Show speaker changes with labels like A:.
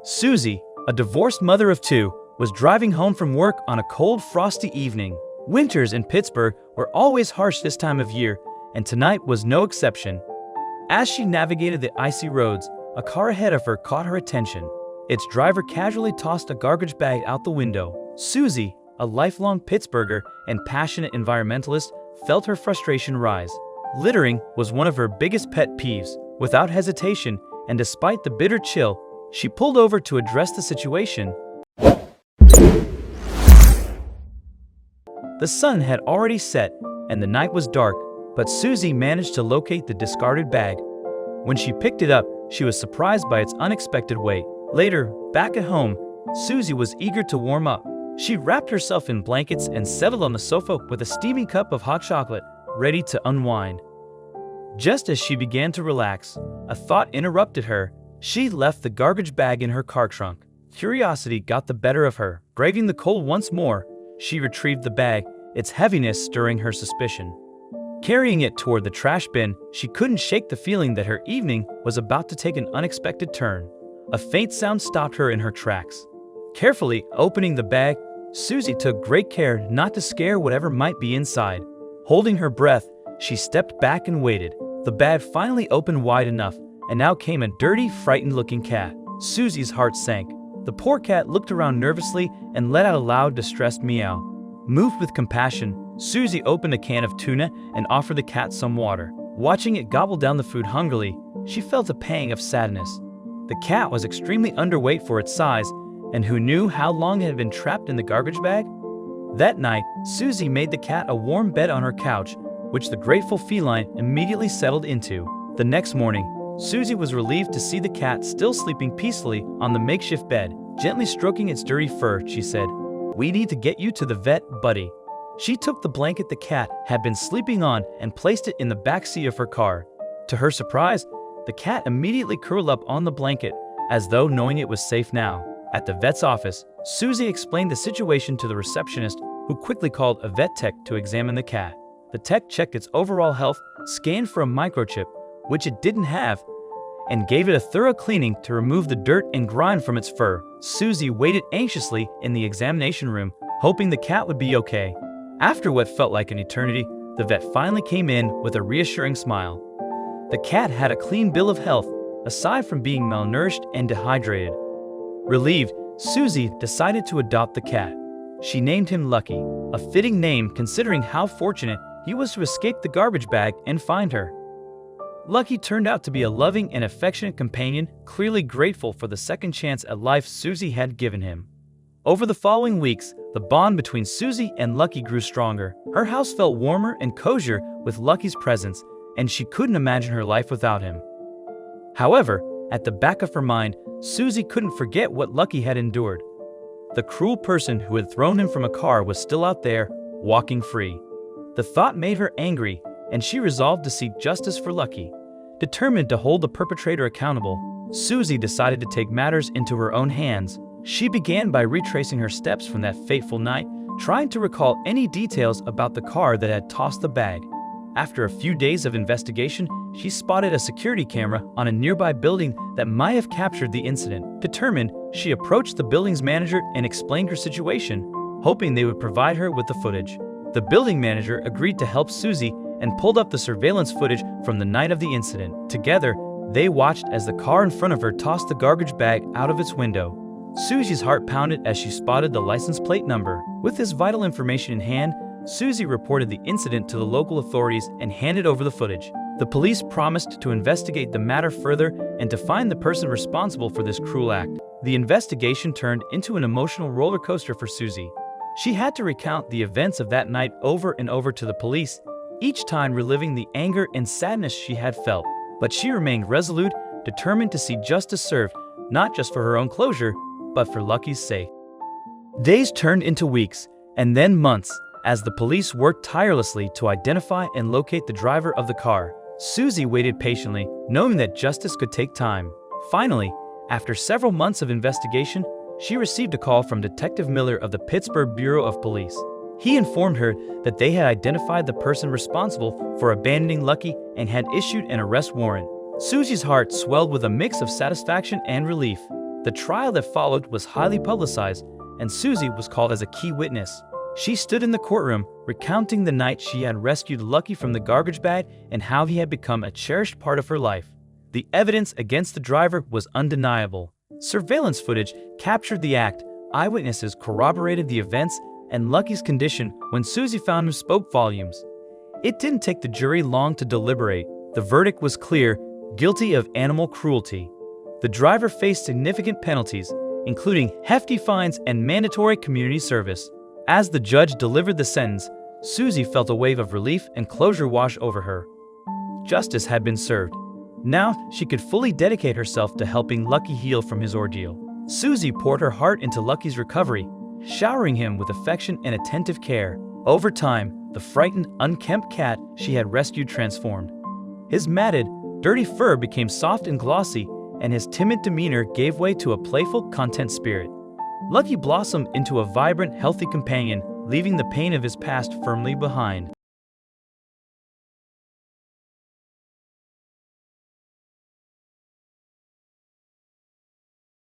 A: Susie, a divorced mother of two, was driving home from work on a cold, frosty evening. Winters in Pittsburgh were always harsh this time of year, and tonight was no exception. As she navigated the icy roads, a car ahead of her caught her attention. Its driver casually tossed a garbage bag out the window. Susie, a lifelong Pittsburgher and passionate environmentalist, felt her frustration rise. Littering was one of her biggest pet peeves. Without hesitation, and despite the bitter chill, she pulled over to address the situation. The sun had already set, and the night was dark, but Susie managed to locate the discarded bag. When she picked it up, she was surprised by its unexpected weight. Later, back at home, Susie was eager to warm up. She wrapped herself in blankets and settled on the sofa with a steaming cup of hot chocolate, ready to unwind. Just as she began to relax, a thought interrupted her. She left the garbage bag in her car trunk. Curiosity got the better of her. Braving the cold once more, she retrieved the bag, its heaviness stirring her suspicion. Carrying it toward the trash bin, she couldn't shake the feeling that her evening was about to take an unexpected turn. A faint sound stopped her in her tracks. Carefully opening the bag, Susie took great care not to scare whatever might be inside. Holding her breath, she stepped back and waited. The bag finally opened wide enough, and now came a dirty, frightened-looking cat. Susie's heart sank. The poor cat looked around nervously and let out a loud, distressed meow. Moved with compassion, Susie opened a can of tuna and offered the cat some water. Watching it gobble down the food hungrily, she felt a pang of sadness. The cat was extremely underweight for its size, and who knew how long it had been trapped in the garbage bag? That night, Susie made the cat a warm bed on her couch, which the grateful feline immediately settled into. The next morning, Susie was relieved to see the cat still sleeping peacefully on the makeshift bed. Gently stroking its dirty fur, she said, "We need to get you to the vet, buddy." She took the blanket the cat had been sleeping on and placed it in the back seat of her car. To her surprise, the cat immediately curled up on the blanket, as though knowing it was safe now. At the vet's office, Susie explained the situation to the receptionist, who quickly called a vet tech to examine the cat. The tech checked its overall health, scanned for a microchip, which it didn't have, and gave it a thorough cleaning to remove the dirt and grime from its fur. Susie waited anxiously in the examination room, hoping the cat would be okay. After what felt like an eternity, the vet finally came in with a reassuring smile. The cat had a clean bill of health, aside from being malnourished and dehydrated. Relieved, Susie decided to adopt the cat. She named him Lucky, a fitting name considering how fortunate he was to escape the garbage bag and find her. Lucky turned out to be a loving and affectionate companion, clearly grateful for the second chance at life Susie had given him. Over the following weeks, the bond between Susie and Lucky grew stronger. Her house felt warmer and cozier with Lucky's presence, and she couldn't imagine her life without him. However, at the back of her mind, Susie couldn't forget what Lucky had endured. The cruel person who had thrown him from a car was still out there, walking free. The thought made her angry, and she resolved to seek justice for Lucky. Determined to hold the perpetrator accountable, Susie decided to take matters into her own hands. She began by retracing her steps from that fateful night, trying to recall any details about the car that had tossed the bag. After a few days of investigation, she spotted a security camera on a nearby building that might have captured the incident. Determined, she approached the building's manager and explained her situation, hoping they would provide her with the footage. The building manager agreed to help Susie and pulled up the surveillance footage from the night of the incident. Together, they watched as the car in front of her tossed the garbage bag out of its window. Susie's heart pounded as she spotted the license plate number. With this vital information in hand, Susie reported the incident to the local authorities and handed over the footage. The police promised to investigate the matter further and to find the person responsible for this cruel act. The investigation turned into an emotional roller coaster for Susie. She had to recount the events of that night over and over to the police, each time reliving the anger and sadness she had felt. But she remained resolute, determined to see justice served, not just for her own closure, but for Lucky's sake. Days turned into weeks, and then months, as the police worked tirelessly to identify and locate the driver of the car. Susie waited patiently, knowing that justice could take time. Finally, after several months of investigation, she received a call from Detective Miller of the Pittsburgh Bureau of Police. He informed her that they had identified the person responsible for abandoning Lucky and had issued an arrest warrant. Susie's heart swelled with a mix of satisfaction and relief. The trial that followed was highly publicized, and Susie was called as a key witness. She stood in the courtroom, recounting the night she had rescued Lucky from the garbage bag and how he had become a cherished part of her life. The evidence against the driver was undeniable. Surveillance footage captured the act, eyewitnesses corroborated the events, and Lucky's condition when Susie found him spoke volumes. It didn't take the jury long to deliberate. The verdict was clear: guilty of animal cruelty. The driver faced significant penalties, including hefty fines and mandatory community service. As the judge delivered the sentence, Susie felt a wave of relief and closure wash over her. Justice had been served. Now she could fully dedicate herself to helping Lucky heal from his ordeal. Susie poured her heart into Lucky's recovery, showering him with affection and attentive care. Over time, the frightened, unkempt cat she had rescued transformed. His matted, dirty fur became soft and glossy, and his timid demeanor gave way to a playful, content spirit. Lucky blossomed into a vibrant, healthy companion, leaving the pain of his past firmly behind.